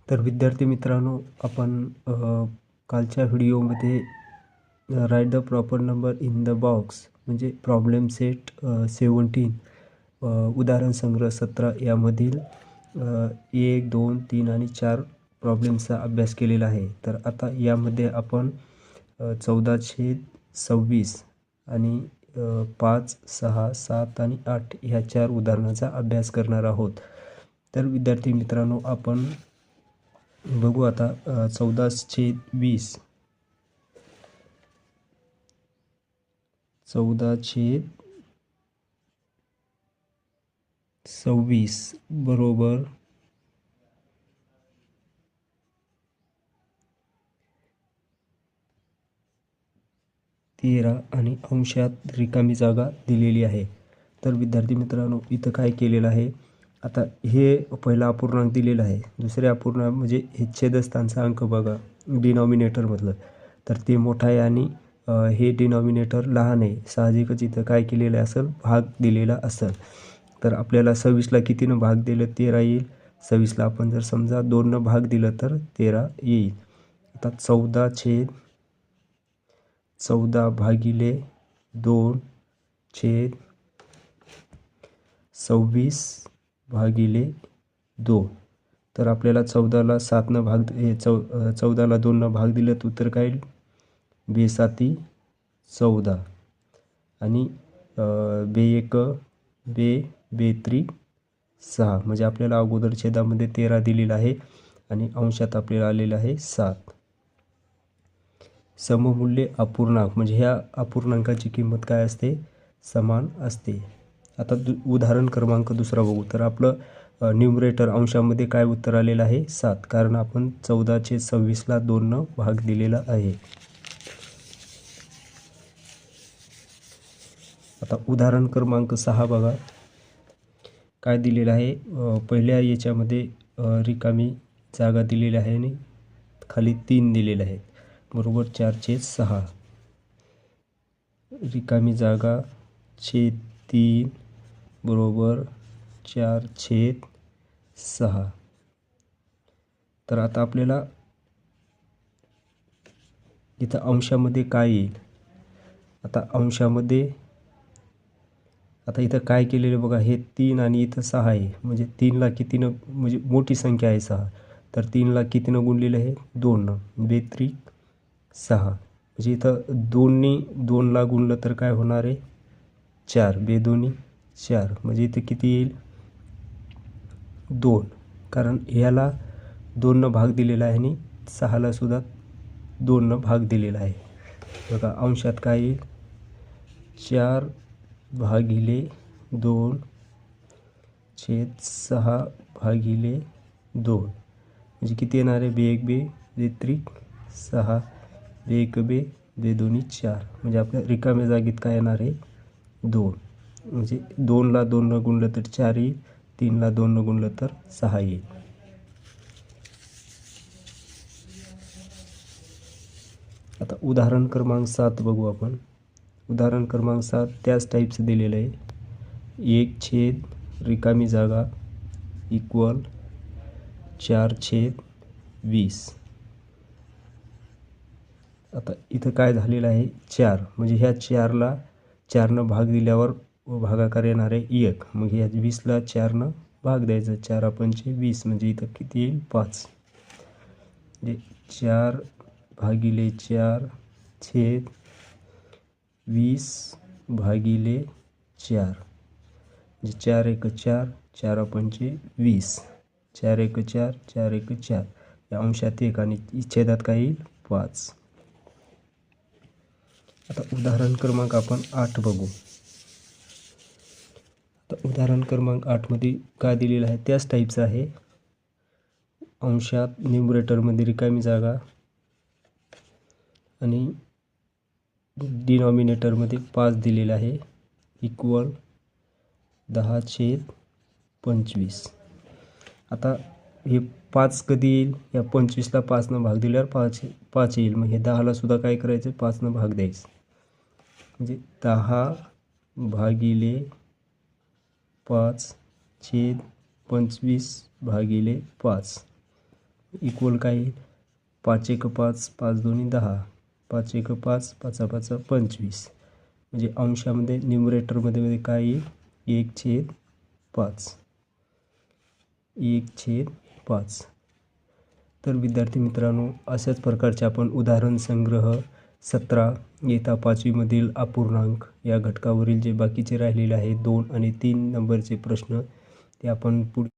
तर विद्यार्थी मित्रांनो, आपण कालच्या व्हिडिओमध्ये write the proper number in the box म्हणजे प्रॉब्लेम सेट 17 उदाहरण संग्रह 17 यामधील 1, 2, 3 आणि 4 प्रॉब्लेमचा अभ्यास केलेला आहे. तर आता यामध्ये आपण 14/26 आणि 5, 6, 7 आणि 8 ह्या 4 उदाहरणाचा अभ्यास करणार आहोत. तर विद्यार्थी मित्रांनो, आपण बघू आता 14/20 14/26 बरोबर 13 आणि अंशात रिकामी जागा दिलेली आहे. तर विद्यार्थी मित्रांनो, इथं काय केलेलं आहे, आता हे पहिला अपूर्णांक दिलेला आहे, दुसऱ्या अपूर्णांक म्हणजे हे छेदस्थानचा अंक बघा डिनॉमिनेटरमधलं, तर ते मोठा आहे आणि हे डिनॉमिनेटर लहान आहे. साहजिकच इथं काय केलेलं असेल, भाग दिलेला असेल. तर आपल्याला 26ला कितीनं भाग दिलं, 13 येईल. 26ला आपण जर समजा 2नं भाग दिलं तर 13 येईल. आता 14/14 भागिले 2/26 भागिले 2. तर आपल्याला 14ला 7नं भाग 14ला 2नं भाग दिलं तर उत्तर काय येईल, 2×7=14 आणि 2×1=2×3=6. म्हणजे आपल्याला अगोदर छेदामध्ये 13 दिलेला आहे आणि अंशात आपल्याला आलेलं आहे 7. सममूल्य अपूर्णांक म्हणजे ह्या अपूर्णांकाची किंमत काय असते, समान असते. आता उदाहरण क्रमांक दुसरा बघू. तर आपलं न्यूमरेटर अंशामध्ये काय उत्तर आलेलं आहे, 7, कारण आपण 14/26ला 2नं भाग दिलेला आहे. आता उदाहरण क्रमांक 6 बघा काय दिलेलं आहे. पहिल्या याच्यामध्ये रिकामी जागा दिलेली आहे आणि खाली 3 दिलेले आहेत, बरोबर 4/6. रिकामी जागा छेद 3 बरोबर 4/6. तर आता आपल्याला इथं अंशामध्ये काय येईल, आता अंशामध्ये आता इथं काय केलेलं बघा, हे 3 आणि इथं 6 आहे, म्हणजे 3ला कितीनं, म्हणजे मोठी संख्या आहे 6, तर 3ला कितीनं गुणलेलं आहे, 2नं, 2×3=6. म्हणजे इथं 2नी 2ला गुणलं तर काय होणार आहे, 4, 2×2=4. म्हणजे इथं किती येईल, 2, कारण ह्याला 2नं भाग दिलेला आहे आणि 6ला सुद्धा 2नं भाग दिलेला आहे. बघा अंशात काय येईल, 4/2/6/2 म्हणजे किती येणार आहे, 2×1=2×3=6, 2×1=2×4. म्हणजे आपल्या रिकाम्या जागेत काय येणार आहे, 2. म्हणजे 2ला 2नं गुणलं तर 4 येईल, 3ला 2नं गुणलं तर 6 येईल. आता उदाहरण क्रमांक 7 बघू आपण. उदाहरण क्रमांक 7 त्याच टाईपचं दिलेलं आहे. 1 रिकामी जागा इक्वल 4/20. आता इथं काय झालेलं आहे, 4, म्हणजे ह्या 4ला 4नं भाग दिल्यावर भागाकार येणार आहे 1. मग ह्या 20ला 4नं भाग द्यायचा, 4×5=20, म्हणजे इथं किती येईल, 5. म्हणजे 4/4/20/4 म्हणजे 4×1=4, 4×5=20, 4×1=4, 4×1=4. या अंशात 1 आणि छेदात काय येईल, 5. आता उदाहरण क्रमांक आपण 8 बघू. आता उदाहरण क्रमांक 8मध्ये काय दिलेलं आहे, त्याच टाईपचं आहे. अंशात न्यूमरेटरमध्ये रिकामी जागा आणि डिनॉमिनेटरमध्ये 5 दिलेलं आहे, इक्वल 10/25. आता हे 5 कधी येईल, या 25ला 5नं भाग दिल्यावर 5 येईल. मग हे 10ला सुद्धा काय करायचं, 5नं भाग द्यायचं, म्हणजे 10/5/25/5. इक्वल काय येईल 5 एक 5, 5 दोन्ही 10, 5 एक 5, 5 5 25. म्हणजे अंशामध्ये न्यूमरेटरमध्ये काय येईल 1/5, 1/5. तर विद्यार्थी मित्रांनो, अशाच प्रकारचे आपण उदाहरण संग्रह 17 इयत्ता 5वीमधील अपूर्णांक या घटकावरील जे बाकीचे राहिलेले आहे 2 आणि 3 नंबरचे प्रश्न ते आपण पुढे